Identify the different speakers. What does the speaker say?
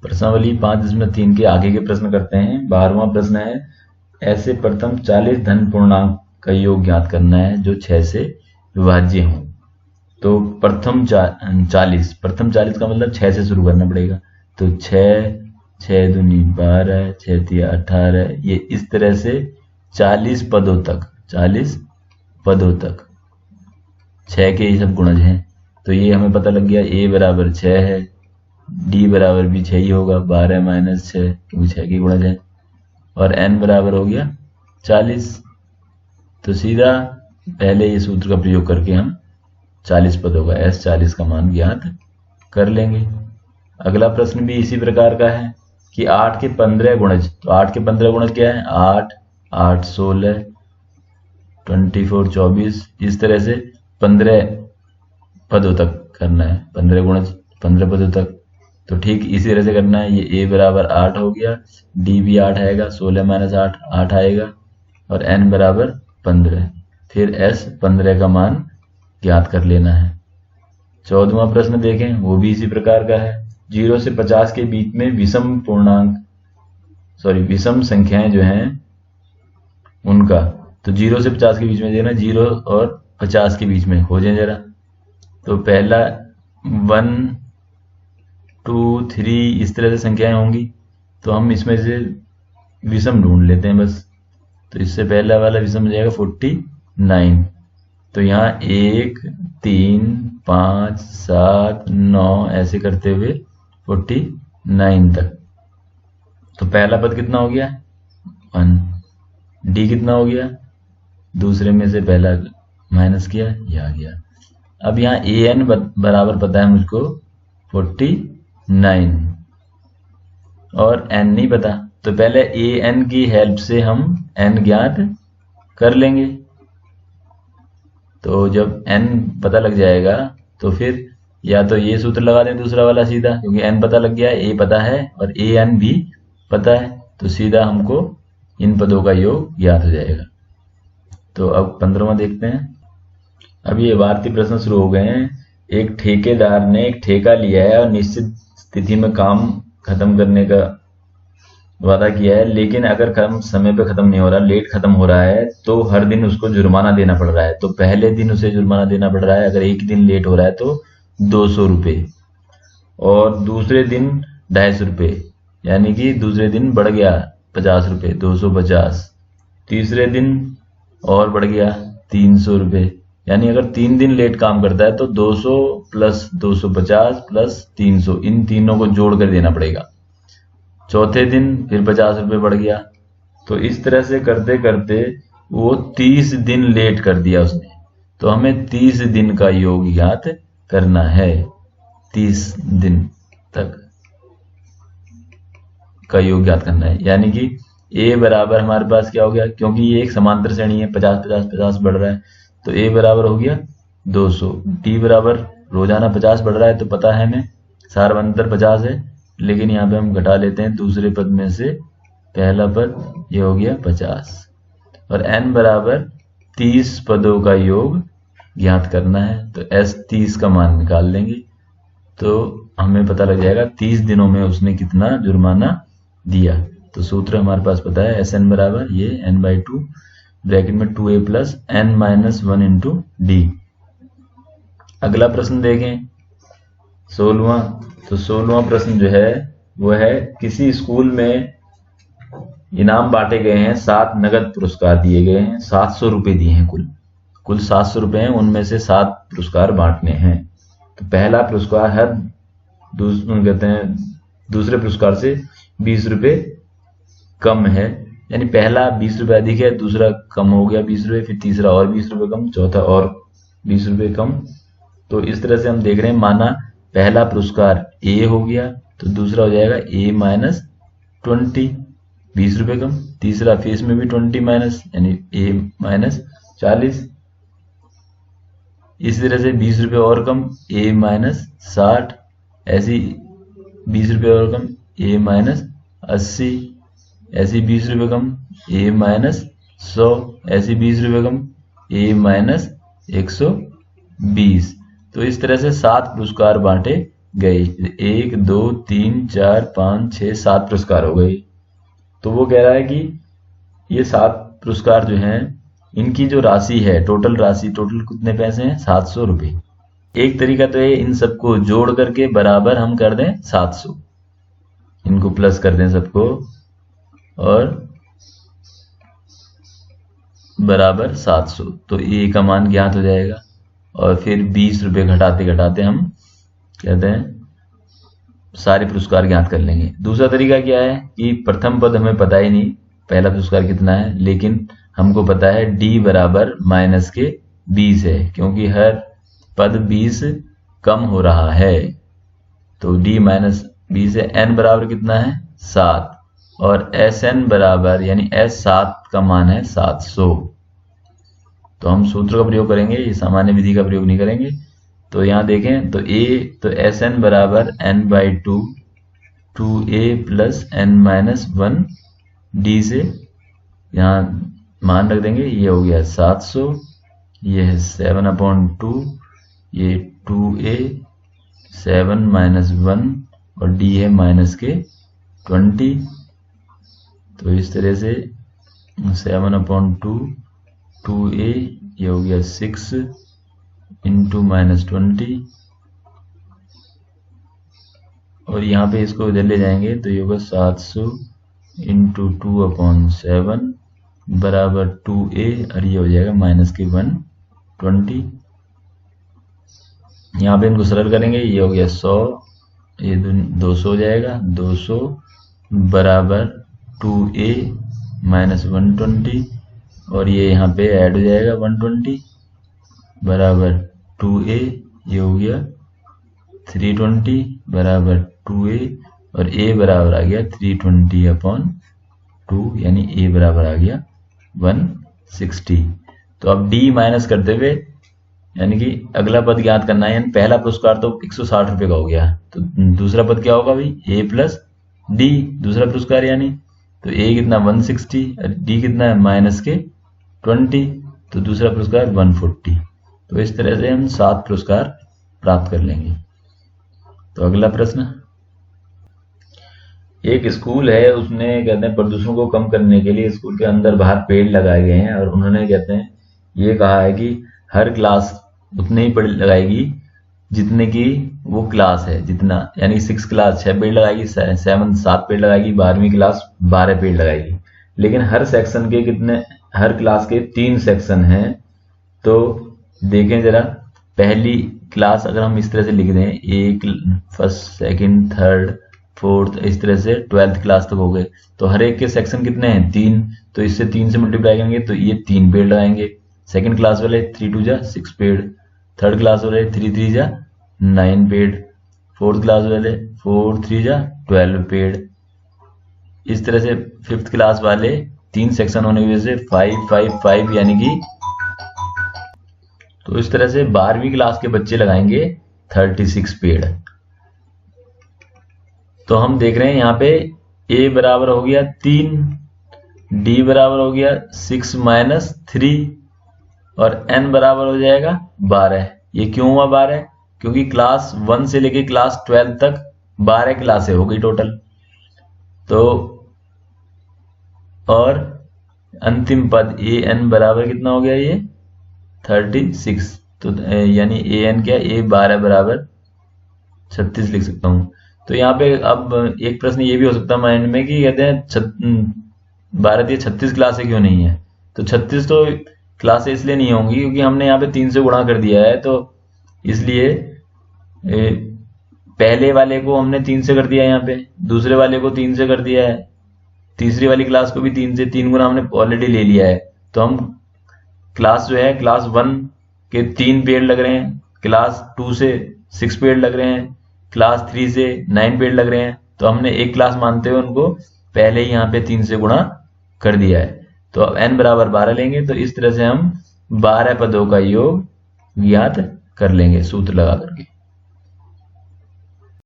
Speaker 1: प्रश्नावली 5.3 के आगे के प्रश्न करते हैं। 12वां प्रश्न है, ऐसे प्रथम 40 धन पूर्णांक का योग ज्ञात करना है जो 6 से विभाज्य हों। तो प्रथम 40 का मतलब 6 से शुरू करना पड़ेगा। तो 6 दूनी 12, 6 तिया 18, ये इस तरह से 40 पदों तक 6 के ये सब गुणज हैं। तो ये हमें पता लग गया, a बराबर 6 है, d बराबर भी 6 ही होगा, 12 - 6 क्योंकि 6 के गुणज है, और n बराबर हो गया 40। तो सीधा पहले ये सूत्र का प्रयोग करके हम 40 पदों का s 40 का मान ज्ञात कर लेंगे। अगला प्रश्न भी इसी प्रकार का है कि 8 के 15 गुणज। तो 8 के 15 गुणज क्या है? 8, 8 16, 24 24, इस तरह से 15 पदों तक करना है। 15 गुणज 15 पदों तक। तो ठीक इसी तरह से करना है। ये a बराबर 8 हो गया, d भी 8 आएगा, 16 - 8 8 आएगा, और n बराबर 15। फिर s 15 का मान ज्ञात कर लेना है। 14वां प्रश्न देखें, वो भी इसी प्रकार का है। 0 से 50 के बीच में विषम संख्याएं जो हैं उनका। तो 0 से 50 के बीच में देना, 0 और 50 के बीच में हो जाए जरा। तो पहला 1 2 3 इस तरह से संख्याएं होंगी। तो हम इसमें से विषम ढूंढ लेते हैं बस। तो इससे पहला वाला विषम हो जाएगा 49। तो यहाँ 1 3 5 7 9 ऐसे करते हुए 49 तक। तो पहला पद कितना हो गया? 1। d कितना हो गया? दूसरे में से पहला माइनस किया, ये आ गया। अब यहाँ an बराबर पता है मुझको 49 और n नहीं पता। तो पहले an की हेल्प से हम n ज्ञात कर लेंगे। तो जब n पता लग जाएगा तो फिर या तो ये सूत्र लगा दें दूसरा वाला सीधा, क्योंकि n पता लग गया है, a पता है और an भी पता है। तो सीधा हमको इन पदों का योग ज्ञात हो जाएगा। तो अब 15वां देखते हैं। अब ये भारतीय प्रश्न शुरू हो गए हैं। एक ठेकेदार ने एक ठेका लिया है और निश्चित तिथि में काम खत्म करने का वादा किया है, लेकिन अगर काम समय पे खत्म नहीं हो रहा, लेट खत्म हो रहा है, तो हर दिन उसको जुर्माना देना पड़ रहा है। तो पहले दिन उसे जुर्माना देना पड़ रहा है, अगर एक दिन लेट हो रहा है तो 200 रुपये, और दूसरे दिन 250 रुपये, यानी कि दूसरे दिन बढ़ गया 50 रुपये, 250। तीसरे दिन और बढ़ गया 300 रुपये, यानी अगर 3 दिन लेट काम करता है तो 200 प्लस 250 प्लस 300, इन तीनों को जोड़ कर देना पड़ेगा। चौथे दिन फिर 50 रुपये बढ़ गया। तो इस तरह से करते करते वो 30 दिन लेट कर दिया उसने। तो हमें 30 दिन का योग ज्ञात करना है। 30 दिन तक का योग ज्ञात करना है, यानी कि a बराबर हमारे पास क्या हो गया, क्योंकि ये एक समांतर श्रेणी है, 50 50 50 बढ़ रहा है। तो a बराबर हो गया 200, d बराबर रोजाना 50 बढ़ रहा है, तो पता है हमें सारवंतर 50 है, लेकिन यहाँ पे हम घटा लेते हैं दूसरे पद में से पहला पद, ये हो गया 50। और n बराबर 30 पदों का योग ज्ञात करना है। तो s 30 का मान निकाल लेंगे, तो हमें पता लग जाएगा 30 दिनों में उसने कितना जुर्माना दिया। तो सूत्र हमारे पास पता है, Sn बराबर ये n/2 ब्रैकेट में 2a plus n - 1 into d। अगला प्रश्न देखें 16वां। तो 16वां प्रश्न जो है वो है, किसी स्कूल में इनाम बांटे गए हैं, 7 नगद पुरस्कार दिए गए हैं, 700 रुपये दिए हैं, कुल 700 रुपये हैं, उनमें से 7 पुरस्कार बांटने हैं। तो पहला पुरस्कार है दूसरे पुरस्कार से 20 रुपये कम है, यानी पहला 20 रुपये अधिक है, दूसरा कम हो गया 20 रुपये, फिर तीसरा और 20 रुपये कम, चौथा और 20 रुपये कम। तो इस तरह से हम देख रहे हैं, माना पहला पुरस्कार a हो गया, तो दूसरा हो जाएगा a - 20, 20 रुपये कम, तीसरा फिर इसमें भी 20 माइनस, यानी a - 40। इसी तरह से 20 रुपये और कम a - 60, ऐसी 20 रुपये और कम a - 80, ऐसी 20 रुपये कम a - 100, ऐसी 20 रुपये कम a - 120। तो इस तरह से 7 पुरस्कार बांटे गए, 1 2 3 4 5 6 7 पुरस्कार हो गए। तो वो कह रहा है कि ये 7 पुरस्कार जो हैं इनकी जो राशि है, टोटल राशि, टोटल कितने पैसे हैं, 700 रुपये। एक तरीका तो है इन सबको जोड़ करके बराबर हम कर दें 700, इनको प्लस कर दें सबको और बराबर 700, तो ए का मान ज्ञात हो जाएगा। और फिर 20 रुपये घटाते घटाते हम कहते हैं सारे पुरस्कार ज्ञात कर लेंगे। दूसरा तरीका क्या है कि प्रथम पद हमें पता ही नहीं पहला पुरस्कार कितना है, लेकिन हमको पता है डी बराबर माइनस के 20 है, क्योंकि हर पद 20 कम हो रहा है, तो डी माइनस 20 है। एन बराबर कितना है, 7, और एस एन बराबर यानी एस 7 का मान है 700। तो हम सूत्र का प्रयोग करेंगे, ये सामान्य विधि का प्रयोग नहीं करेंगे। तो यहां देखें तो तो एस एन बराबर n/2 2a plus n-1 D से यहाँ मान रख देंगे, ये हो गया 700, ये है 7/2, ये 2a 7-1 और d है माइनस के 20। तो इस तरह से 7/2 2a ये हो गया 6 इंटू -20, और यहाँ पे इसको इधर ले जाएंगे तो ये होगा 700 इंटू 2/7 बराबर 2a, और ये हो जाएगा माइनस के 120। यहाँ पे इनको सरल करेंगे, ये हो गया 100, ये 200 हो जाएगा, 200 बराबर 2a माइनस 120, और ये यहाँ पे ऐड हो जाएगा 120 बराबर 2a, ये हो गया 320 बराबर 2a, और a बराबर आ गया 320/2, यानी a बराबर आ गया 160। तो अब d माइनस करते हुए यानी कि अगला पद ज्ञात करना है, यानी पहला पुरस्कार तो 160 रुपये का हो गया, तो दूसरा पद क्या होगा भाई, a प्लस d, दूसरा पुरस्कार यानी, तो a कितना 160 और d कितना है माइनस के 20, तो दूसरा पुरस्कार 140। तो इस तरह से हम 7 पुरस्कार प्राप्त कर लेंगे। तो अगला प्रश्न, एक स्कूल है, उसने कहते हैं प्रदूषण को कम करने के लिए स्कूल के अंदर बाहर पेड़ लगाए गए हैं, और उन्होंने कहते हैं ये कहा है कि हर क्लास उतने ही पेड़ लगाएगी जितने की वो क्लास है, जितना, यानी 6 क्लास 6 पेड़ लगाएगी, 7 पेड़ लगाएगी, 12वीं क्लास 12 पेड़ लगाएगी, लेकिन हर सेक्शन के कितने, हर क्लास के 3 सेक्शन हैं। तो देखें जरा, पहली क्लास अगर हम इस तरह से लिख दें, एक फर्स्ट सेकंड थर्ड फोर्थ, इस तरह से 12th क्लास तक हो गए, तो हर एक के सेक्शन कितने हैं, 3, तो इससे 3 से मल्टीप्लाई करेंगे तो ये 3 पेड़ लगाएंगे। सेकंड क्लास वाले 3 2 जा 6 पेड़, थर्ड क्लास वाले 3 3 जा 9 पेड़, फोर्थ क्लास वाले 4 3 जा 12 पेड़। इस तरह से फिफ्थ क्लास वाले 3 सेक्शन होने की वजह से 5 5 5 यानी कि, तो इस तरह से 12वीं क्लास के बच्चे लगाएंगे 36 पेड़। तो हम देख रहे हैं यहाँ पे a बराबर हो गया 3, d बराबर हो गया 6 माइनस 3, और n बराबर हो जाएगा 12। ये क्यों हुआ 12? क्योंकि क्लास 1 से लेके क्लास 12 तक 12 क्लासें हो गई टोटल। तो और अंतिम पद an बराबर कितना हो गया, ये 36, तो यानी an क्या, a 12 बराबर 36 लिख सकता हूं। तो यहाँ पे अब एक प्रश्न ये भी हो सकता है माइंड में कि कहते हैं 12 36 क्लासें क्यों नहीं है, तो 36 तो क्लासें इसलिए नहीं होंगी क्योंकि हमने यहाँ पे 3 से गुणा कर दिया है, तो इसलिए पहले वाले को हमने 3 से कर दिया, यहाँ पे दूसरे वाले को 3 से कर दिया है, तीसरी वाली क्लास को भी 3 से, 3 गुना हमने ऑलरेडी ले लिया है। तो हम क्लास जो है क्लास 1 के 3 पेड़ लग रहे हैं, क्लास 2 से 6 पेड़ लग रहे हैं, क्लास 3 से 9 पेड़ लग रहे हैं, तो हमने एक क्लास मानते हुए उनको पहले ही यहाँ पे 3 से गुणा कर दिया है। तो अब n बराबर 12 लेंगे, तो इस तरह से हम 12 पदों का योग ज्ञात कर लेंगे सूत्र लगा करके।